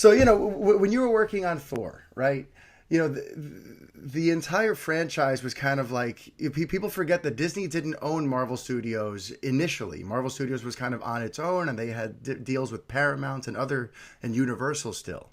So, when you were working on Thor, right? The entire franchise was kind of like people forget that Disney didn't own Marvel Studios initially. Marvel Studios was kind of on its own, and they had deals with Paramount and Universal still.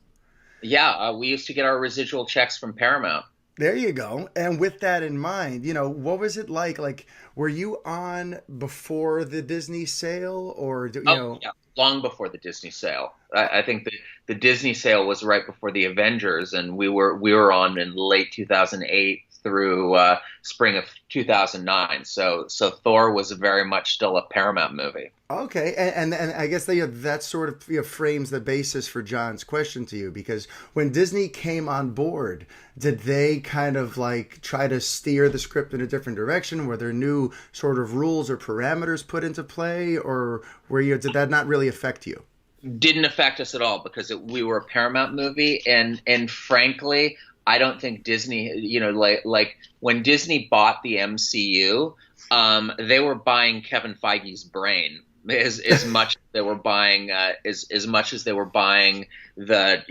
Yeah, we used to get our residual checks from Paramount. There you go. And with that in mind, what was it like? Like, were you on before the Disney sale, or Oh, yeah, long before the Disney sale. I think the Disney sale was right before the Avengers, and we were on in late 2008 through spring of 2009. So Thor was very much still a Paramount movie. Okay, and I guess that sort of frames the basis for John's question to you, because when Disney came on board, did they kind of like try to steer the script in a different direction? Were there new sort of rules or parameters put into play, or did that not really affect you? Didn't affect us at all because we were a Paramount movie, and frankly, I don't think Disney, like when Disney bought the MCU, they were buying Kevin Feige's brain as much as they were buying as much as they were buying the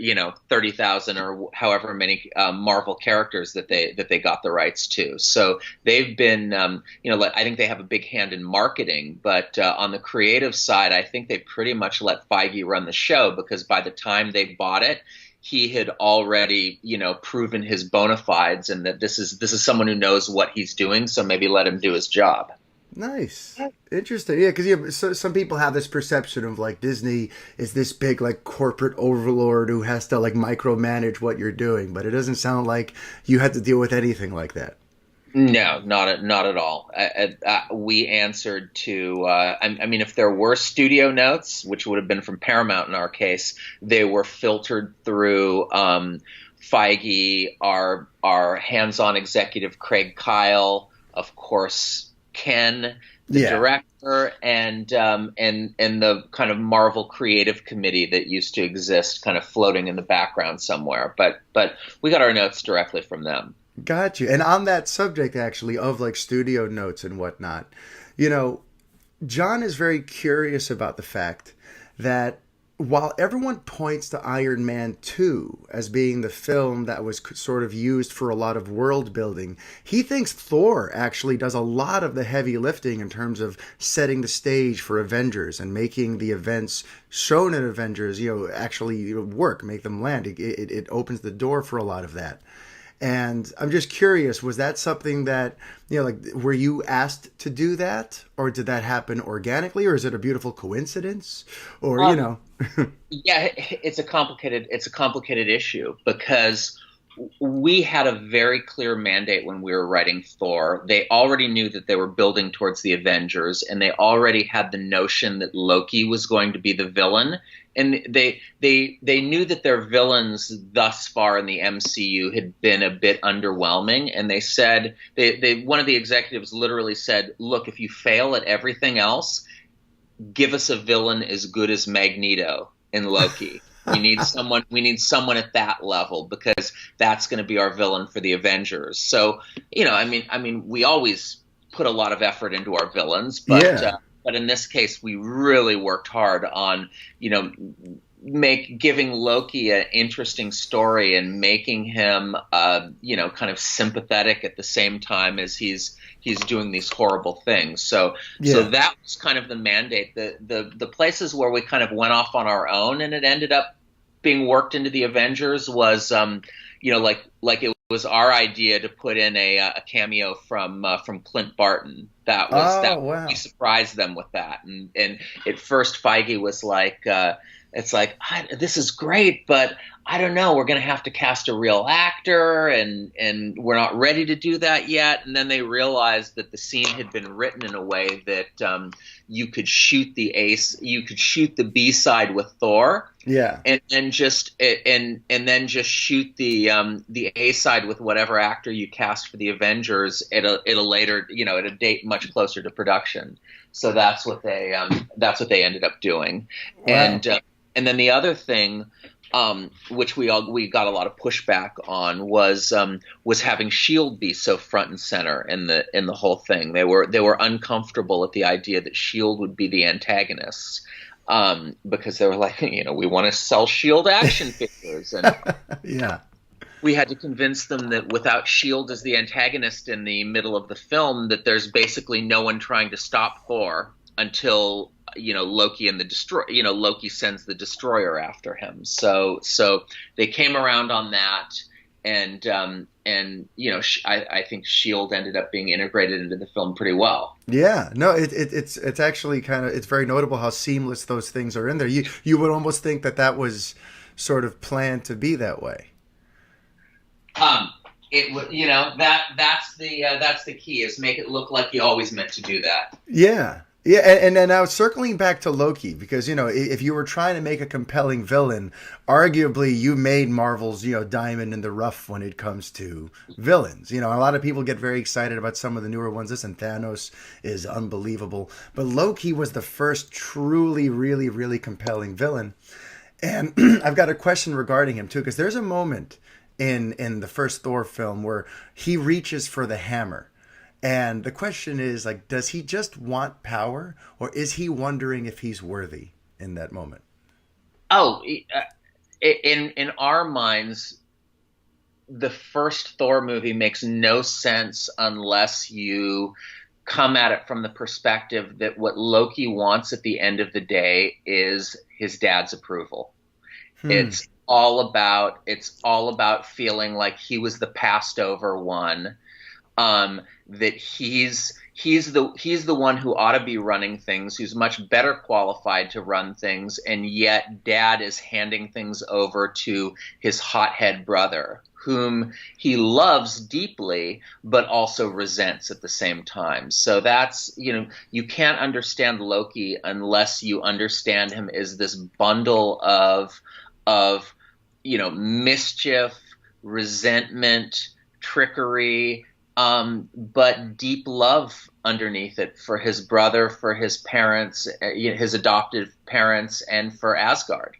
30,000 or however many Marvel characters that they got the rights to. So they've been I think they have a big hand in marketing, but on the creative side, I think they pretty much let Feige run the show, because by the time they bought it, he had already, proven his bona fides, and that this is someone who knows what he's doing. So maybe let him do his job. Nice, interesting. Yeah, because some people have this perception of like Disney is this big like corporate overlord who has to like micromanage what you're doing, but it doesn't sound like you had to deal with anything like that. No, not at all. We answered to. I mean, if there were studio notes, which would have been from Paramount in our case, they were filtered through Feige, our hands-on executive Craig Kyle, of course, Ken, the director, and the kind of Marvel creative committee that used to exist, kind of floating in the background somewhere. But we got our notes directly from them. Got you. And on that subject, actually, of like studio notes and whatnot, John is very curious about the fact that while everyone points to Iron Man 2 as being the film that was sort of used for a lot of world building, he thinks Thor actually does a lot of the heavy lifting in terms of setting the stage for Avengers and making the events shown in Avengers, actually work, make them land. It opens the door for a lot of that. And I'm just curious, was that something that, were you asked to do that, or did that happen organically, or is it a beautiful coincidence, or, Yeah, it's a complicated issue, because we had a very clear mandate when we were writing Thor. They already knew that they were building towards the Avengers, and they already had the notion that Loki was going to be the villain. And they knew that their villains thus far in the MCU had been a bit underwhelming, and they said one of the executives literally said, "Look, if you fail at everything else, give us a villain as good as Magneto in Loki. We need someone at that level, because that's going to be our villain for the Avengers." So, I mean, we always put a lot of effort into our villains, but yeah. But in this case, we really worked hard on, giving Loki an interesting story and making him, kind of sympathetic at the same time as he's doing these horrible things. So that was kind of the mandate. The places where we kind of went off on our own and it ended up being worked into the Avengers was, like it was our idea to put in a cameo from Clint Barton. Wow. We surprised them with that, and at first Feige was like, it's like, this is great, but I don't know, we're going to have to cast a real actor, and we're not ready to do that yet. And then they realized that the scene had been written in a way that you could shoot the B side with Thor, and then just shoot the A side with whatever actor you cast for the Avengers at a later, at a date much closer to production. So that's what they ended up doing. Wow. And then the other thing, which we got a lot of pushback on, was having S.H.I.E.L.D. be so front and center in the whole thing. They were uncomfortable at the idea that S.H.I.E.L.D. would be the antagonists. because they were like, we want to sell Shield action figures, and Yeah. we had to convince them that without Shield as the antagonist in the middle of the film, that there's basically no one trying to stop Thor until Loki and Loki sends the destroyer after him. So they came around on that, and I think Shield ended up being integrated into the film pretty well. Yeah, no, it's actually it's very notable how seamless those things are in there. You would almost think that was sort of planned to be that way. It would, that's the key, is make it look like you always meant to do that. Yeah. Yeah, and now circling back to Loki, because, if you were trying to make a compelling villain, arguably you made Marvel's, diamond in the rough when it comes to villains. A lot of people get very excited about some of the newer ones. Listen, Thanos is unbelievable. But Loki was the first truly, really, really compelling villain. And I've got a question regarding him, too, because there's a moment in the first Thor film where he reaches for the hammer. And the question is, does he just want power, or is he wondering if he's worthy in that moment? Oh, in our minds, the first Thor movie makes no sense unless you come at it from the perspective that what Loki wants at the end of the day is his dad's approval. It's all about feeling like he was the passed over one. That he's the one who ought to be running things, who's much better qualified to run things, and yet Dad is handing things over to his hothead brother, whom he loves deeply, but also resents at the same time. So that's, you can't understand Loki unless you understand him as this bundle of mischief, resentment, trickery, but deep love underneath it for his brother, for his parents, his adoptive parents, and for Asgard.